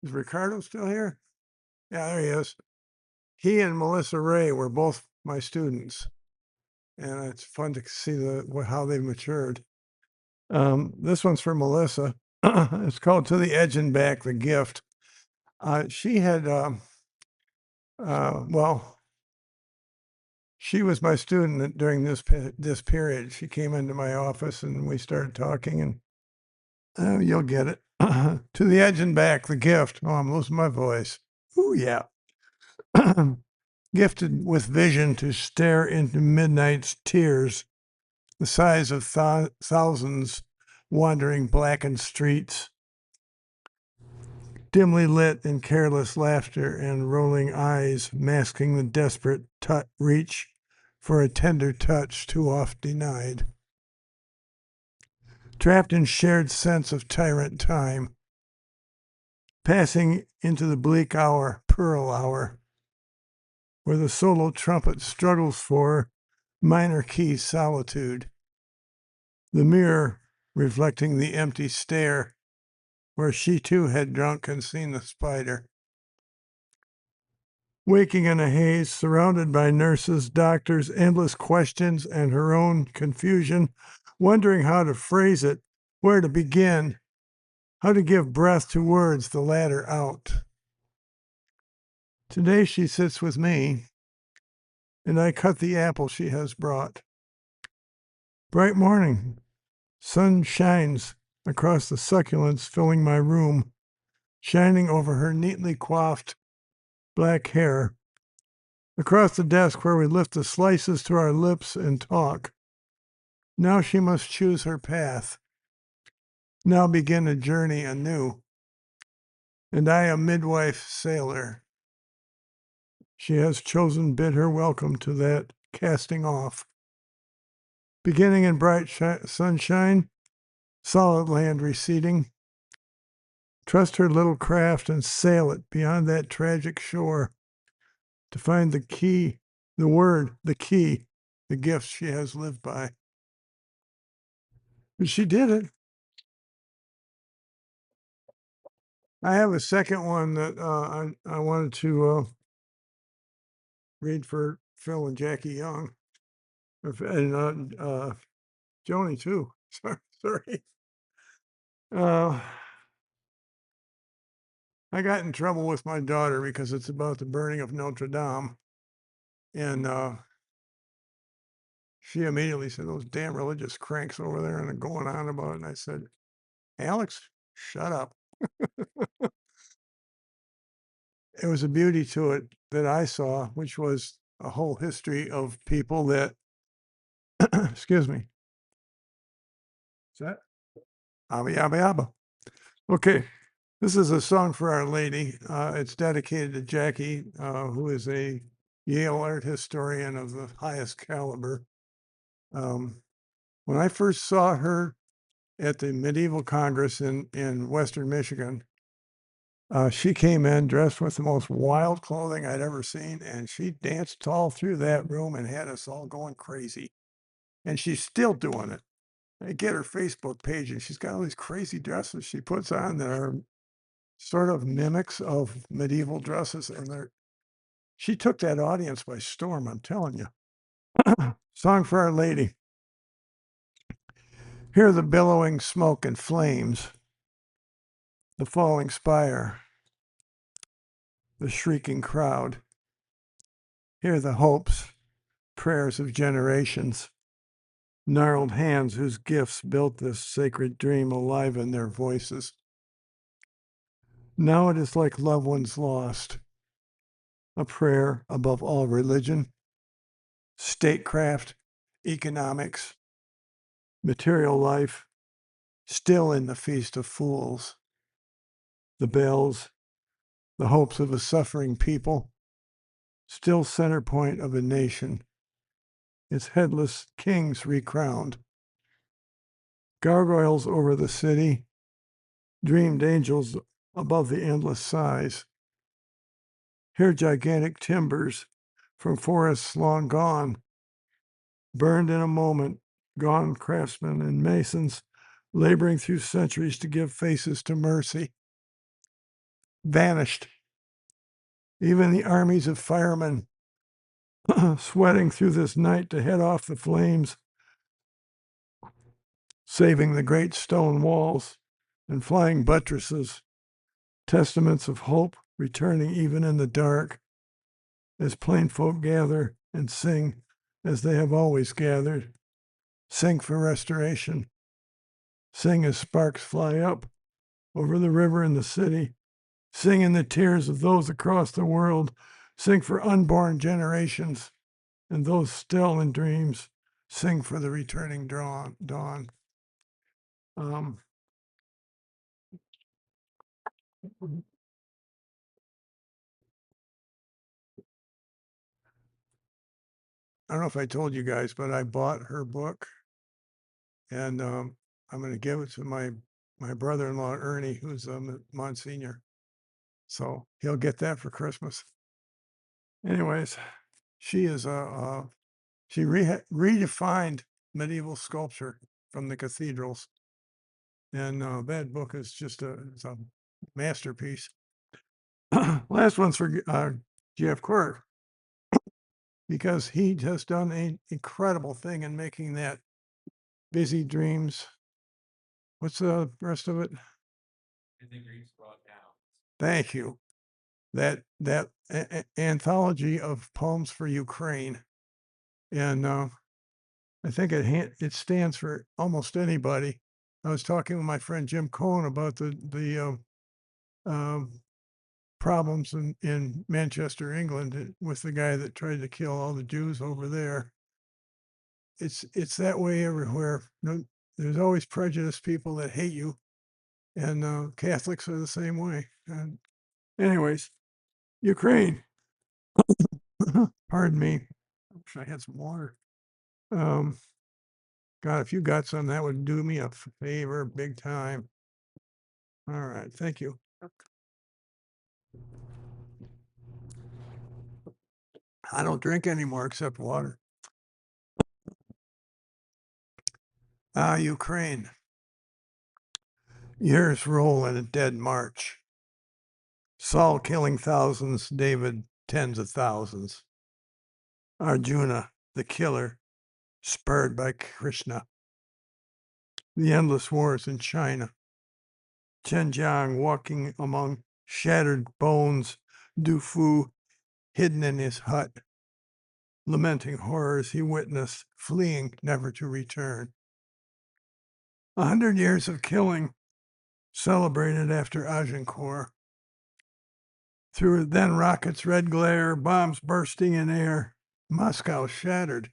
Is Ricardo still here? Yeah, there he is. He and Melissa Ray were both my students, and it's fun to see how they've matured. This one's for Melissa. It's called "To the Edge and Back: The Gift." She had, well, she was my student during this period. She came into my office and we started talking, and you'll get it. To the edge and back, the gift. Oh, I'm losing my voice. Ooh, yeah. Gifted with vision to stare into midnight's tears, the size of thousands wandering blackened streets, dimly lit in careless laughter and rolling eyes masking the desperate reach for a tender touch too oft denied. Trapped in shared sense of tyrant time, passing into the bleak hour, pearl hour, where the solo trumpet struggles for minor key solitude, the mirror reflecting the empty stare where she too had drunk and seen the spider. Waking in a haze, surrounded by nurses, doctors, endless questions, and her own confusion, wondering how to phrase it, where to begin, how to give breath to words, the latter out. Today she sits with me, and I cut the apple she has brought. Bright morning, sun shines across the succulents filling my room, shining over her neatly coiffed black hair, across the desk where we lift the slices to our lips and talk. Now she must choose her path, now begin a journey anew. And I, a midwife sailor, she has chosen bid her welcome to that casting off. Beginning in bright sunshine, solid land receding, trust her little craft and sail it beyond that tragic shore to find the key, the word, the key, the gifts she has lived by. But she did it. I have a second one that I wanted to read for Phil and Jackie Young, and Joni too. Sorry. I got in trouble with my daughter because it's about the burning of Notre Dame, and she immediately said, "Those damn religious cranks over there," and they're going on about it. And I said, "Alex, shut up." It was a beauty to it that I saw, which was a whole history of people that, excuse me, is that? Abba, yabba, yabba. Okay, this is a song for Our Lady. It's dedicated to Jackie, who is a Yale art historian of the highest caliber. When I first saw her at the Medieval Congress in Western Michigan, she came in dressed with the most wild clothing I'd ever seen, and she danced all through that room and had us all going crazy. And she's still doing it. I get her Facebook page, and she's got all these crazy dresses she puts on that are sort of mimics of medieval dresses, and she took that audience by storm, I'm telling you. Song for Our Lady. Hear the billowing smoke and flames, the falling spire, the shrieking crowd. Hear the hopes, prayers of generations, gnarled hands whose gifts built this sacred dream alive in their voices. Now it is like loved ones lost, a prayer above all religion, statecraft, economics, material life, still in the feast of fools. The bells, the hopes of a suffering people, still center point of a nation, its headless kings recrowned. Gargoyles over the city, dreamed angels above the endless sighs. Here gigantic timbers from forests long gone, burned in a moment, gone craftsmen and masons, laboring through centuries to give faces to mercy. vanished. Even the armies of firemen sweating through this night to head off the flames, saving the great stone walls and flying buttresses, testaments of hope returning even in the dark, as plain folk gather and sing as they have always gathered. Sing for restoration. Sing as sparks fly up over the river and the city. Sing in the tears of those across the world. Sing for unborn generations and those still in dreams. Sing for the returning dawn. I don't know if I told you guys, but I bought her book, and I'm going to give it to my brother-in-law Ernie, who's a Monsignor. So he'll get that for Christmas. Anyways, she is she redefined medieval sculpture from the cathedrals, and that book is just it's a masterpiece. Last one's for Jeff Quirk, because he has done an incredible thing in making that Busy Dreams. What's the rest of it? Thank you. That anthology of poems for Ukraine, and I think it stands for almost anybody. I was talking with my friend Jim Cohn about the problems in Manchester, England, with the guy that tried to kill all the Jews over there. It's that way everywhere. No, there's always prejudiced people that hate you, and Catholics are the same way. And anyways, Ukraine. Pardon me. I wish I had some water. God, if you got some, that would do me a favor, big time. All right, thank you. I don't drink anymore except water. Ukraine. Years roll in a dead march. Saul killing thousands, David tens of thousands. Arjuna, the killer, spurred by Krishna. The endless wars in China. Chen Jiang walking among shattered bones, Du Fu hidden in his hut, lamenting horrors he witnessed, fleeing never to return. 100 years of killing, celebrated after Agincourt. Through then rockets' red glare, bombs bursting in air, Moscow shattered.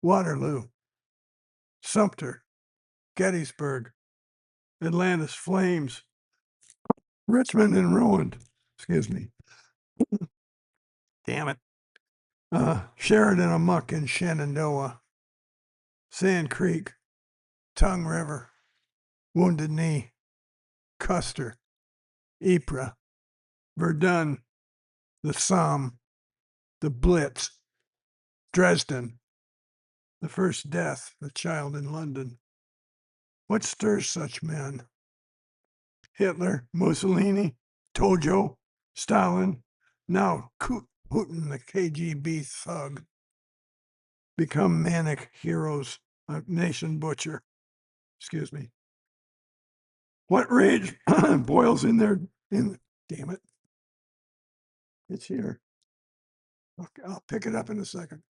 Waterloo, Sumter, Gettysburg, Atlantis flames, Richmond in ruin. Excuse me. Damn it. Sheridan amuck in Shenandoah, Sand Creek, Tongue River, Wounded Knee, Custer, Ypres, Verdun, the Somme, the Blitz, Dresden, the first death, the child in London. What stirs such men? Hitler, Mussolini, Tojo, Stalin, now Putin, the KGB thug, become manic heroes, a nation butcher. Excuse me. What rage boils in their, damn it. It's here. Okay, I'll pick it up in a second.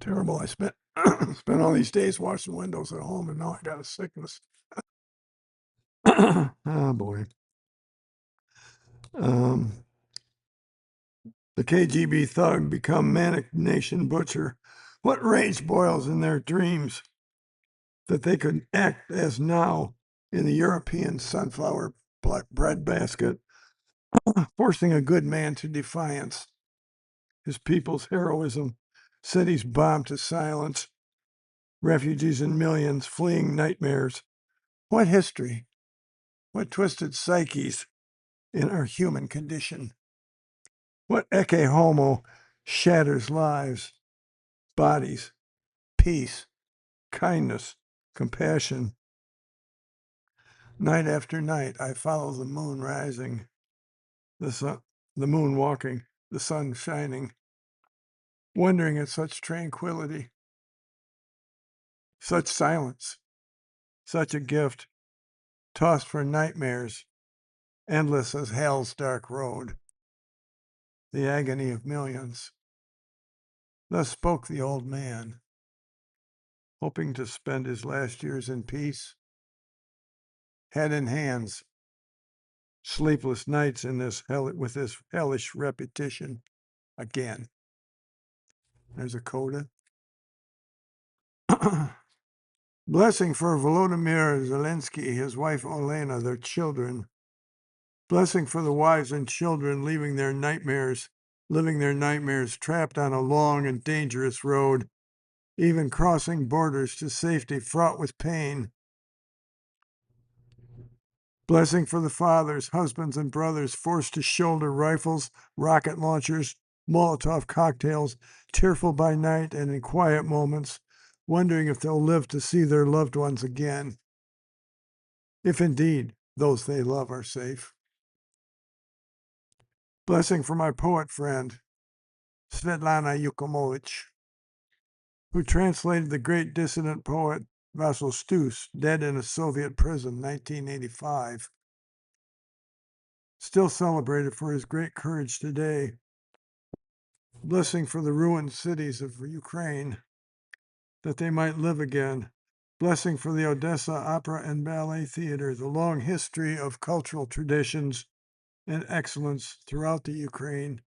Terrible. I spent all these days washing windows at home, and now I got a sickness. Oh boy. The KGB thug become manic nation butcher. What rage boils in their dreams that they could act as now in the European sunflower bread basket, forcing a good man to defiance. His people's heroism, cities bombed to silence, refugees in millions fleeing nightmares. What history? What twisted psyches in our human condition? What ecce homo shatters lives, bodies, peace, kindness, compassion? Night after night, I follow the moon rising, the moon walking, the sun shining, wondering at such tranquility, such silence, such a gift, tossed for nightmares, endless as hell's dark road, the agony of millions. Thus spoke the old man, hoping to spend his last years in peace, head in hands, sleepless nights in with this hellish repetition again. There's a coda. Blessing for Volodymyr Zelensky, his wife Olena, their children. Blessing for the wives and children living their nightmares, trapped on a long and dangerous road, even crossing borders to safety fraught with pain. Blessing for the fathers, husbands, and brothers forced to shoulder rifles, rocket launchers, Molotov cocktails, tearful by night and in quiet moments, wondering if they'll live to see their loved ones again. If indeed those they love are safe. Blessing for my poet friend, Svetlana Yukomovich, who translated the great dissident poet Vasyl Stus, dead in a Soviet prison, 1985. Still celebrated for his great courage today. Blessing for the ruined cities of Ukraine, that they might live again. Blessing for the Odessa Opera and Ballet Theater, the long history of cultural traditions and excellence throughout the Ukraine.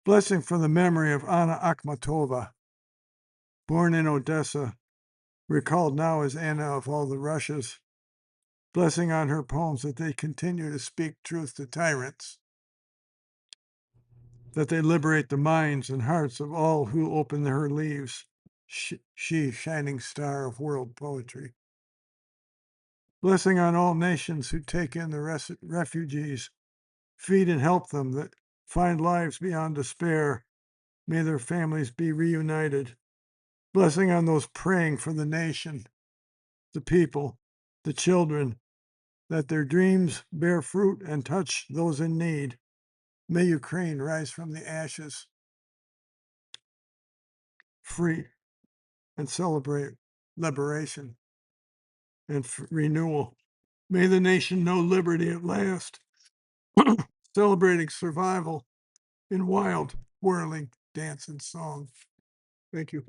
Blessing for the memory of Anna Akhmatova, born in Odessa, recalled now as Anna of all the Russias. Blessing on her poems that they continue to speak truth to tyrants, that they liberate the minds and hearts of all who open her leaves. She, shining star of world poetry. Blessing on all nations who take in the refugees, feed and help them, that find lives beyond despair. May their families be reunited. Blessing on those praying for the nation, the people, the children, that their dreams bear fruit and touch those in need. May Ukraine rise from the ashes, free, and celebrate liberation and renewal. May the nation know liberty at last, celebrating survival in wild, whirling dance and song. Thank you.